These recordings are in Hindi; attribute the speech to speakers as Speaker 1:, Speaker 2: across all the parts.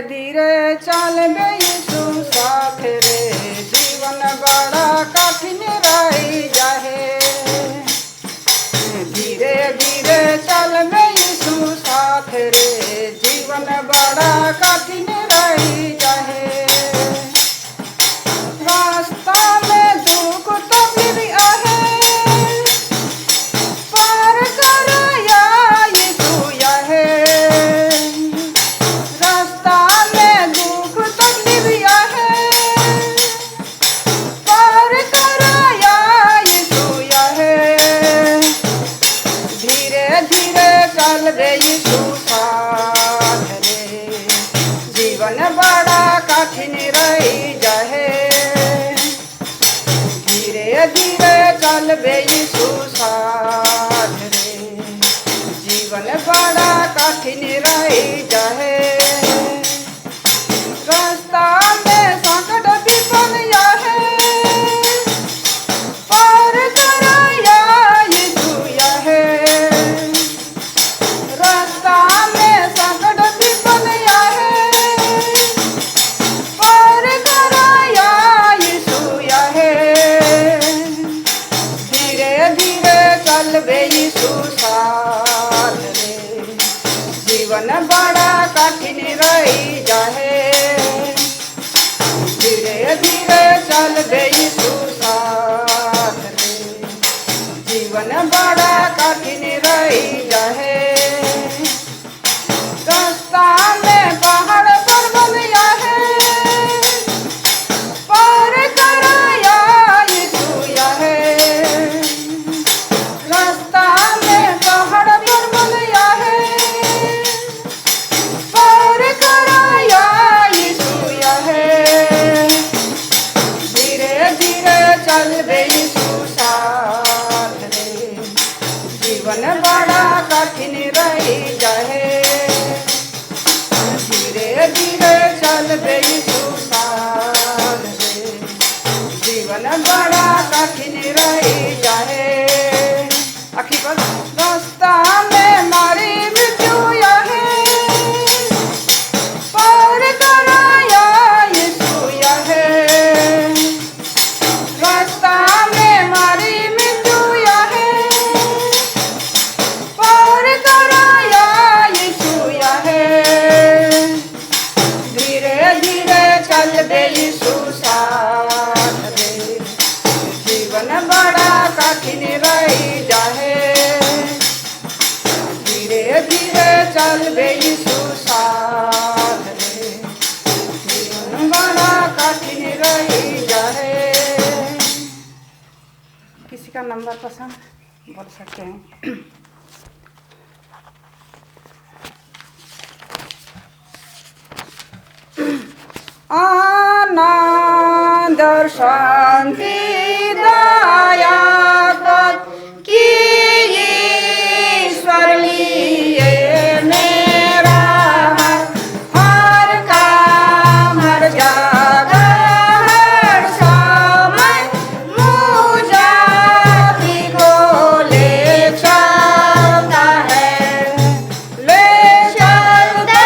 Speaker 1: धीरे चल यीशु साथ रे, जीवन बड़ा कठिन रही जाहे। धीरे धीरे चल यीशु साथ रे, जीवन बड़ा कठिन रही जाहे। रास्ता में दुख तकलीफ आहे, पार कर या यीशु यहे। रास्ता में दुख तकलीफ आहे, पार कर या यीशु यहे। धीरे धीरे चल यीशु साथ रे, जीवन बड़ा कठिन रही जाहे। धीरे धीरे चल यीशु साथ रे, जीवन बड़ा कठिन रही जाहे। रास्ता में संकट विपन आहे, पार कर या यीशु यहे। रास्ता में संकट विपन आहे, पार कर या यीशु यहे। धीरे धीरे चल यीशु साथ रे, जीवन बड़ा कठिन रही जाहे। धीरे धीरे चल यीशु साथ रे, जीवन बड़ा कठिन रही जाहे। रास्ता में पहाड़ पर्वत आहे, पार कर या यीशु यहे। रास्ता में पहाड़ पर्वत आहे, पार कर या यीशु यहे। धीरे धीरे चल यीशु साथ रे, जीवन बड़ा कठिन रही जाहे। धीरे धीरे चल यीशु साथ रे, जीवन बड़ा कठिन रही जाहे। आखिर पर रास्ता में मारी मृत्यु आहे, पार कर या यीशु यहे। रास्ता में मारी मृत्यु आहे, पार कर या यीशु यहे। धीरे धीरे चल यीशु साथ रे, जीवन बड़ा कठिन रही जाहे। धीरे धीरे चल यीशु साथ रे, जीवन बड़ा कठिन रही जाहे। किसी का नंबर पसंद बोल सकते हैं। आनंद और शांति दया की ईश्वर लिए मेरा हर काम हर जगह हर समय मुझे भी को ले चलता है, ले चलता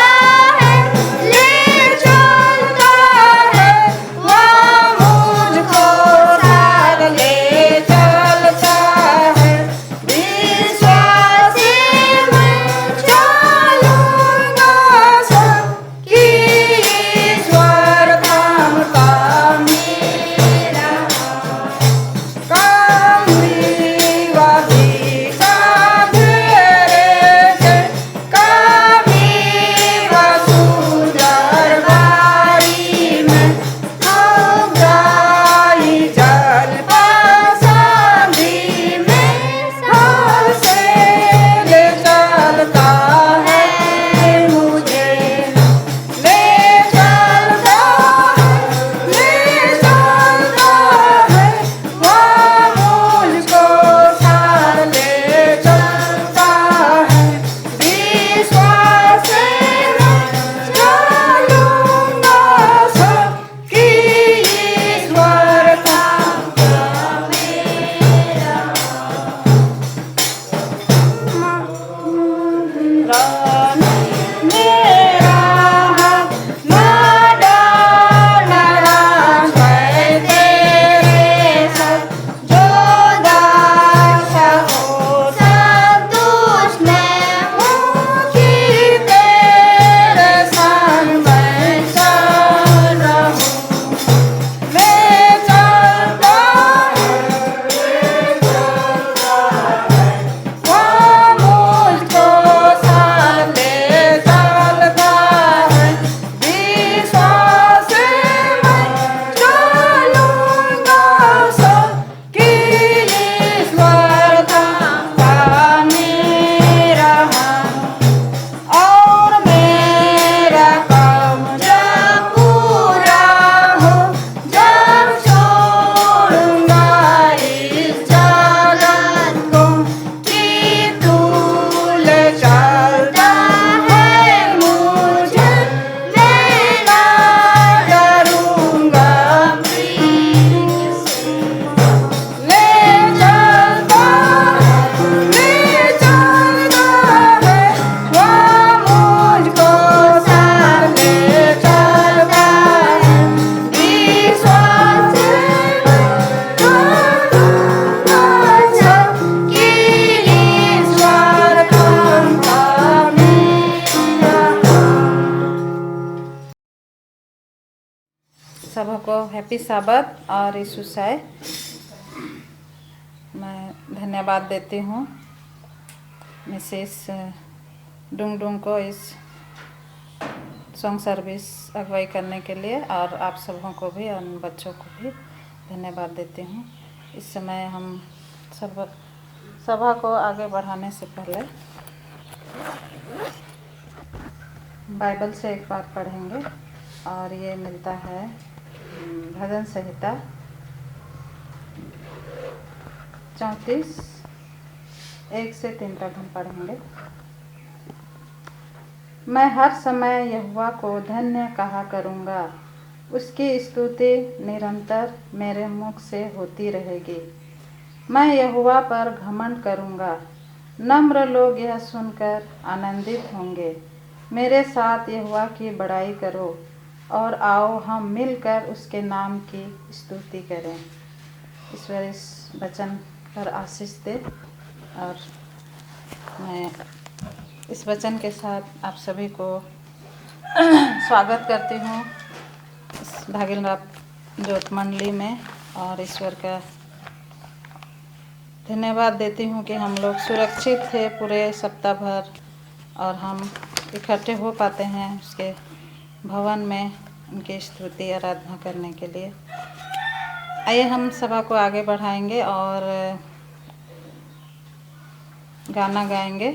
Speaker 1: है, ले चलता है। वह मुझको साथ ले चलता
Speaker 2: सबको हैप्पी साबत और ईशुसाय। मैं धन्यवाद देती हूँ मिसेस डुंग डुंग को इस सॉन्ग सर्विस अगुवाई करने के लिए, और आप सबों को भी और बच्चों को भी धन्यवाद देती हूँ। इस समय हम सभा को आगे बढ़ाने से पहले बाइबल से एक बार पढ़ेंगे, और ये मिलता है भजन संहिता 34 1 से 3 तक हम पढ़ेंगे। मैं हर समय यहोवा को धन्य कहा करूँगा, उसकी स्तुति निरंतर मेरे मुख से होती रहेगी। मैं यहोवा पर घमंड करूँगा, नम्र लोग यह सुनकर आनंदित होंगे। मेरे साथ यहोवा की बड़ाई करो, और आओ हम मिलकर उसके नाम की स्तुति करें। ईश्वर इस वचन पर आशीष दे, और मैं इस वचन के साथ आप सभी को स्वागत करती हूँ इस भागीरथ ज्योत मंडली में, और ईश्वर का धन्यवाद देती हूँ कि हम लोग सुरक्षित थे पूरे सप्ताह भर, और हम इकट्ठे हो पाते हैं उसके भवन में उनकी स्तुति आराधना करने के लिए। आइए हम सभा को आगे बढ़ाएंगे और गाना गाएंगे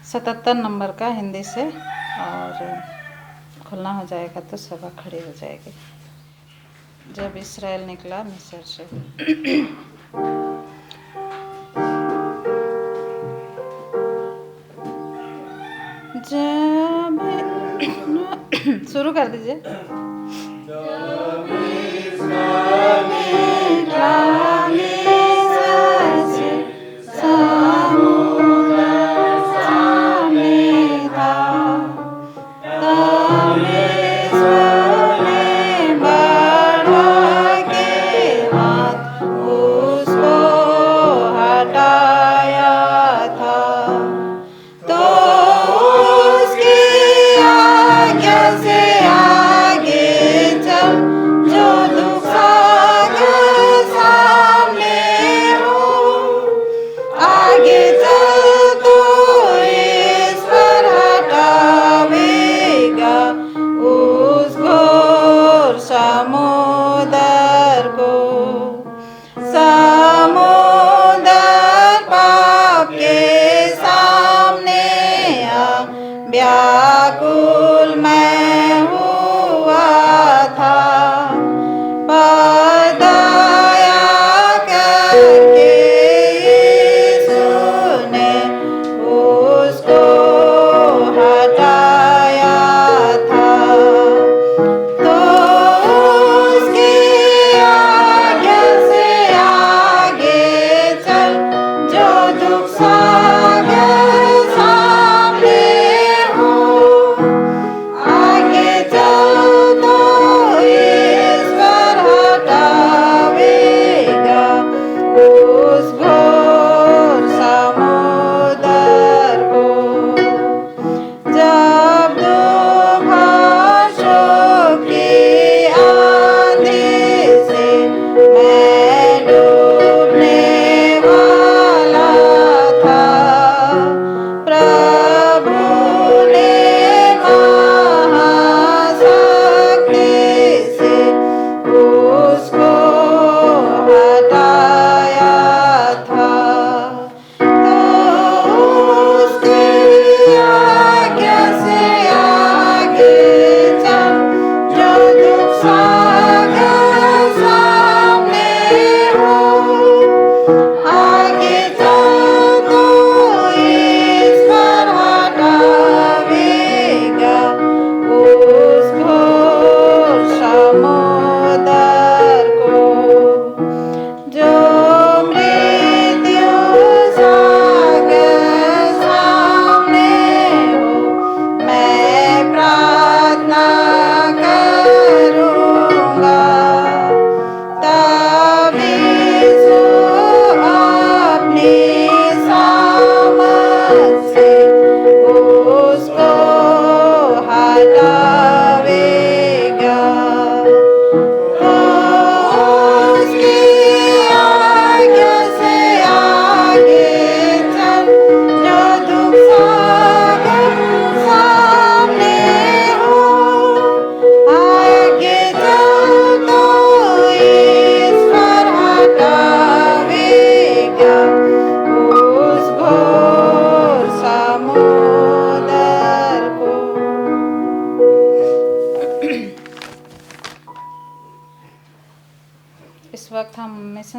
Speaker 2: 77 नंबर का हिंदी से, और खुलना हो जाएगा तो सभा खड़ी हो जाएगी। जब इस्राएल निकला मिस्र से। जब शुरू कर दीजिए।
Speaker 1: से आगे चल, जो दुख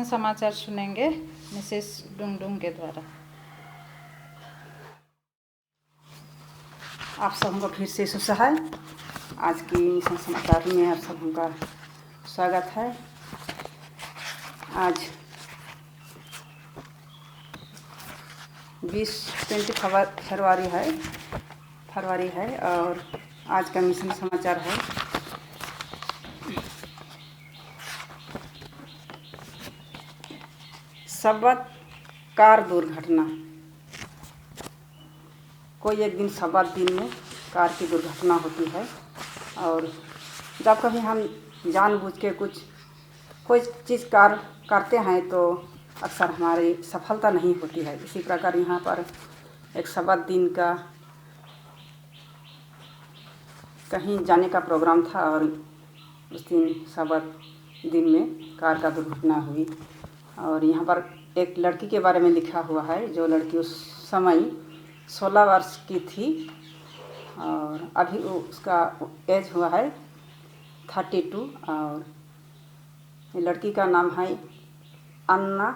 Speaker 2: समाचार सुनेंगे मिसेस डुंगडुंग के द्वारा।
Speaker 1: आप सबको फिर से सुसहाय आज की मिशन समाचार में आप सबका स्वागत है। आज 20 फरवरी है और आज का मिशन समाचार है सबद कार दुर्घटना। कोई एक दिन सबद दिन में कार की दुर्घटना होती है और जब कभी हम जानबूझ के कोई चीज़ करते हैं तो अक्सर हमारी सफलता नहीं होती है। इसी प्रकार यहाँ पर एक सबद दिन का कहीं जाने का प्रोग्राम था और उस दिन सबद दिन में कार का दुर्घटना हुई और यहाँ पर एक लड़की के बारे में लिखा हुआ है जो लड़की उस समय 16 वर्ष की थी और अभी उसका एज हुआ है 32 और लड़की का नाम है अन्ना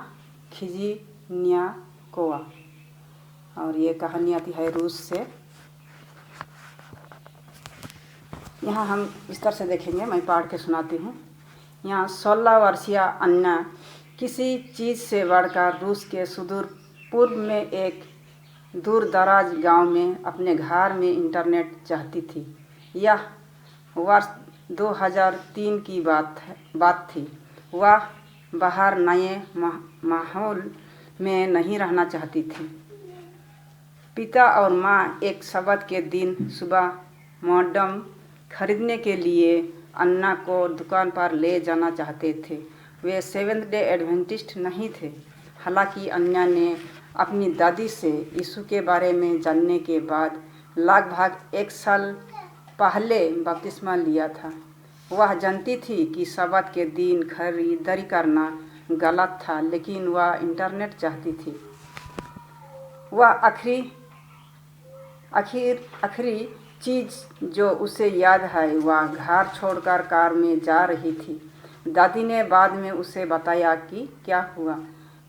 Speaker 1: खिजिन्याकोवा और ये कहानी आती है रूस से। यहाँ हम इस तरह से देखेंगे, मैं पढ़ के सुनाती हूँ। यहाँ 16 वर्षीय अन्ना किसी चीज़ से बढ़कर रूस के सुदूर पूर्व में एक दूर दराज गांव में अपने घर में इंटरनेट चाहती थी। यह वर्ष 2003 की बात थी। वह बाहर नए माहौल में नहीं रहना चाहती थी। पिता और माँ एक सबत के दिन सुबह मॉडम खरीदने के लिए अन्ना को दुकान पर ले जाना चाहते थे। वे सेवेंथ डे एडवेंटिस्ट नहीं थे। हालांकि अन्ना ने अपनी दादी से यीशु के बारे में जानने के बाद लगभग 1 साल पहले बपतिस्मा लिया था। वह जानती थी कि सबत के दिन खरीदारी करना गलत था, लेकिन वह इंटरनेट चाहती थी। वह आखिरी चीज़ जो उसे याद है वह घर छोड़कर कार में जा रही थी। दादी ने बाद में उसे बताया कि क्या हुआ।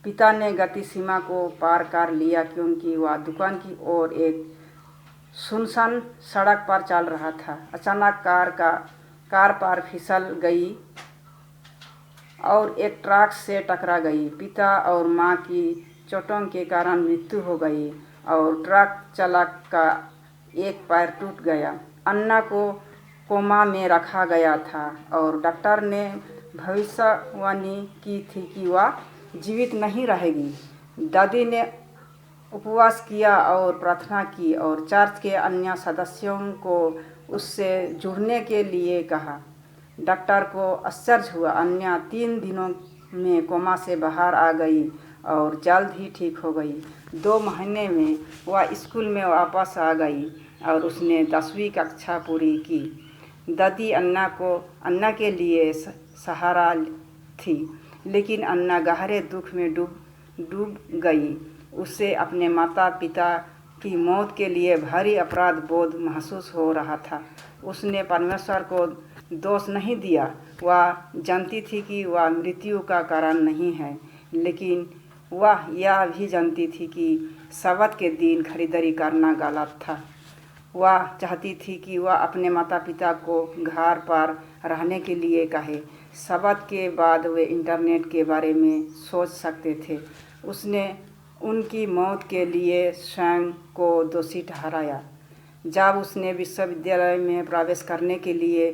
Speaker 1: पिता ने गति सीमा को पार कर लिया क्योंकि वह दुकान की ओर एक सुनसान सड़क पर चल रहा था। अचानक कार पर फिसल गई और एक ट्रक से टकरा गई। पिता और माँ की चोटों के कारण मृत्यु हो गई और ट्रक चालक का एक पैर टूट गया। अन्ना को कोमा में रखा गया था और डॉक्टर ने भविष्यवाणी की थी कि वह जीवित नहीं रहेगी। दादी ने उपवास किया और प्रार्थना की और चर्च के अन्य सदस्यों को उससे जुड़ने के लिए कहा। डॉक्टर को आश्चर्य हुआ। अन्ना 3 दिनों में कोमा से बाहर आ गई और जल्द ही ठीक हो गई। 2 महीने में वह स्कूल में वापस आ गई और उसने 10वीं कक्षा पूरी की। दादी अन्ना के लिए सहारा थी, लेकिन अन्ना गहरे दुख में डूब गई। उसे अपने माता पिता की मौत के लिए भारी अपराध बोध महसूस हो रहा था। उसने परमेश्वर को दोष नहीं दिया। वह जानती थी कि वह मृत्यु का कारण नहीं है, लेकिन वह यह भी जानती थी कि सबत के दिन खरीदारी करना गलत था। वह चाहती थी कि वह अपने माता पिता को घर पर रहने के लिए कहे। सबत के बाद वे इंटरनेट के बारे में सोच सकते थे। उसने उनकी मौत के लिए स्वयं को दोषी ठहराया। जब उसने विश्वविद्यालय में प्रवेश करने के लिए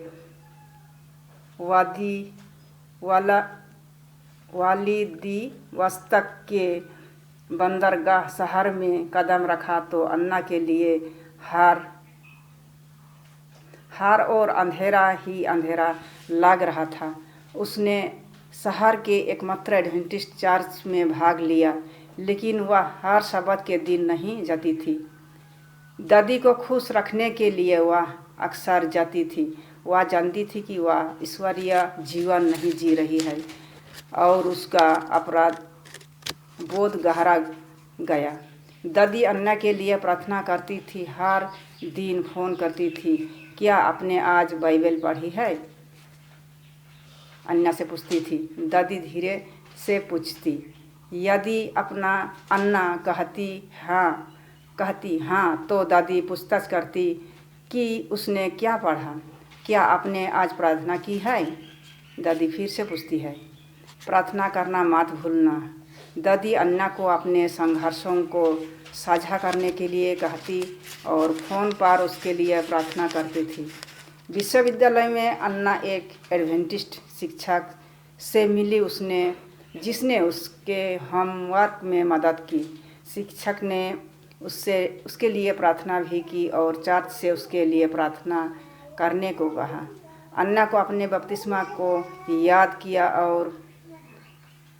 Speaker 1: व्लादिवोस्तोक के बंदरगाह शहर में कदम रखा तो अन्ना के लिए हर और अंधेरा ही अंधेरा लग रहा था। उसने शहर के एकमात्र एडवेंटिस्ट चर्च में भाग लिया, लेकिन वह हर सबत के दिन नहीं जाती थी। दादी को खुश रखने के लिए वह अक्सर जाती थी। वह जानती थी कि वह ईश्वरीय जीवन नहीं जी रही है और उसका अपराध बोध गहरा गया। दादी अन्ना के लिए प्रार्थना करती थी। हर दिन फ़ोन करती थी, क्या आपने आज बाइबल पढ़ी है? अन्ना से पूछती थी। दादी धीरे से पूछती। यदि अपना अन्ना कहती हाँ तो दादी पूछताछ करती कि उसने क्या पढ़ा, क्या आपने आज प्रार्थना की है। दादी फिर से पूछती है, प्रार्थना करना मत भूलना। दादी अन्ना को अपने संघर्षों को साझा करने के लिए कहती और फ़ोन पर उसके लिए प्रार्थना करती थी। विश्वविद्यालय में अन्ना एक एडवेंटिस्ट शिक्षक से मिली जिसने उसके होमवर्क में मदद की। शिक्षक ने उसके लिए प्रार्थना भी की और चर्च से उसके लिए प्रार्थना करने को कहा। अन्ना को अपने बपतिस्मा को याद किया और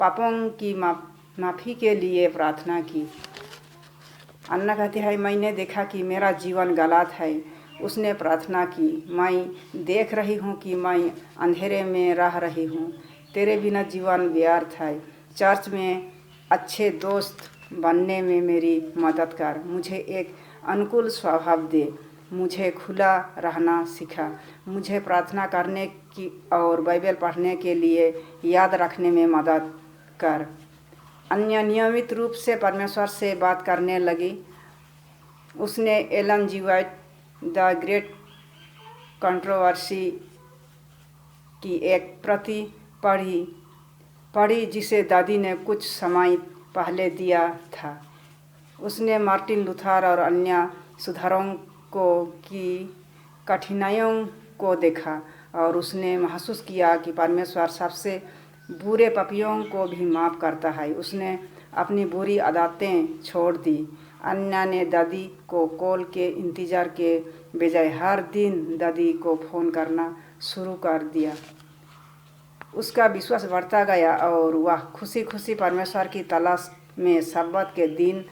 Speaker 1: पापों की माफ़ी के लिए प्रार्थना की। अन्ना कहती है, मैंने देखा कि मेरा जीवन गलत है। उसने प्रार्थना की, मैं देख रही हूँ कि मैं अंधेरे में रह रही हूँ। तेरे बिना जीवन व्यर्थ है। चर्च में अच्छे दोस्त बनने में मेरी मदद कर। मुझे एक अनुकूल स्वभाव दे। मुझे खुला रहना सिखा। मुझे प्रार्थना करने की और बाइबल पढ़ने के लिए याद रखने में मदद कर। अन्य नियमित रूप से परमेश्वर से बात करने लगी। उसने Ellen G White the great controversy की एक प्रति पढ़ी जिसे दादी ने कुछ समय पहले दिया था। उसने मार्टिन लूथर और अन्य सुधारकों की कठिनाइयों को देखा और उसने महसूस किया कि परमेश्वर सबसे बुरे पापियों को भी माफ़ करता है। उसने अपनी बुरी आदतें छोड़ दी। अन्ना ने दादी को कॉल के इंतज़ार के बजाय हर दिन दादी को फ़ोन करना शुरू कर दिया। उसका विश्वास बढ़ता गया और वह खुशी खुशी परमेश्वर की तलाश में सब्बात के दिन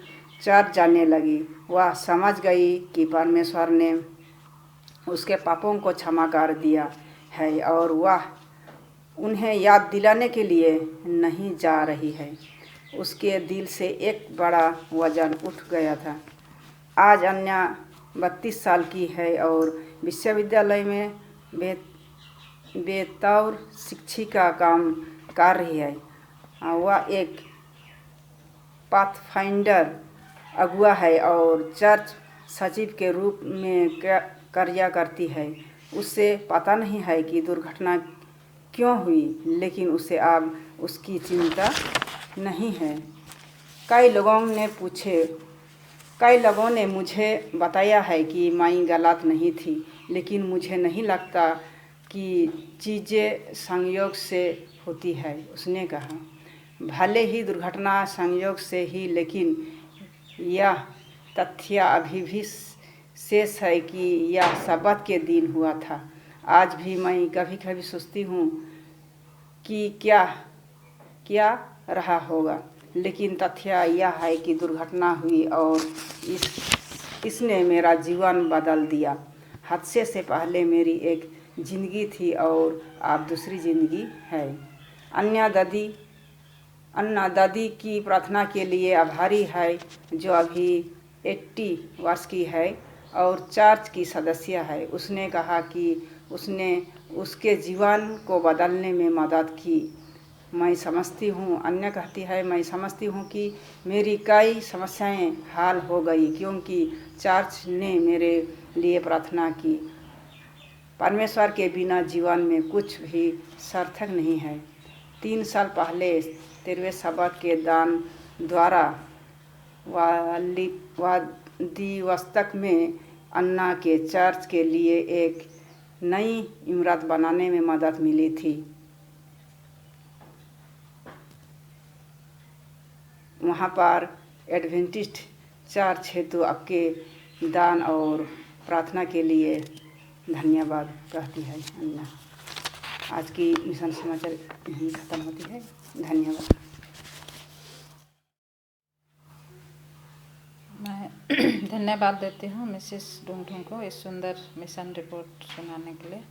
Speaker 1: चर्च जाने लगी। वह समझ गई कि परमेश्वर ने उसके पापों को क्षमा कर दिया है और वह उन्हें याद दिलाने के लिए नहीं जा रही है। उसके दिल से एक बड़ा वजन उठ गया था। आज अन्या 32 साल की है और विश्वविद्यालय में बेतौर शिक्षिका काम कर रही है। वह एक पाथफाइंडर अगुआ है और चर्च सचिव के रूप में कार्य करती है। उसे पता नहीं है कि दुर्घटना क्यों हुई, लेकिन उसे अब उसकी चिंता नहीं है। कई लोगों ने मुझे बताया है कि मैं गलत नहीं थी, लेकिन मुझे नहीं लगता कि चीज़ें संयोग से होती है। उसने कहा, भले ही दुर्घटना संयोग से ही, लेकिन यह तथ्य अभी भी शेष है कि यह सब्बात के दिन हुआ था। आज भी मैं कभी कभी सोचती हूँ कि क्या रहा होगा, लेकिन तथ्य यह है कि दुर्घटना हुई और इसने मेरा जीवन बदल दिया। हादसे से पहले मेरी एक ज़िंदगी थी और अब दूसरी ज़िंदगी है। अन्ना दादी की प्रार्थना के लिए आभारी है, जो अभी 80 वर्ष की है और चर्च की सदस्य है। उसने कहा कि उसने उसके जीवन को बदलने में मदद की। मैं समझती हूँ, अन्य कहती है, मैं समझती हूँ कि मेरी कई समस्याएं हल हो गई क्योंकि चर्च ने मेरे लिए प्रार्थना की। परमेश्वर के बिना जीवन में कुछ भी सार्थक नहीं है। 3 साल पहले 13वें सब्बात के दान द्वारा व्लादिवोस्तोक में अन्ना के चर्च के लिए एक नई इमारत बनाने में मदद मिली थी। वहाँ पर एडवेंटिस्ट चर्च हेतु आपके दान और प्रार्थना के लिए धन्यवाद कहती है अन्ना। आज की मिशन समाचार यहीं ख़त्म होती है। धन्यवाद।
Speaker 2: मैं धन्यवाद देती हूँ मिसेस ढूंढूं को इस सुंदर मिशन रिपोर्ट सुनाने के लिए।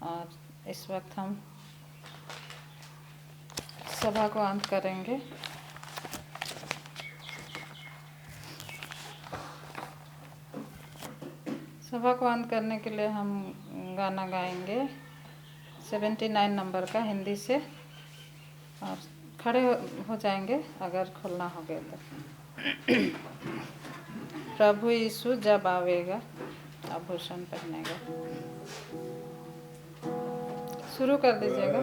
Speaker 2: और इस वक्त हम सभा को अंत करेंगे। सभा को अंत करने के लिए हम गाना गाएंगे 79 नंबर का हिंदी से, और खड़े हो जाएंगे अगर खोलना हो गया तो। प्रभु यीशु जब आवेगा आभूषण पहनेगा। शुरू कर दीजिएगा।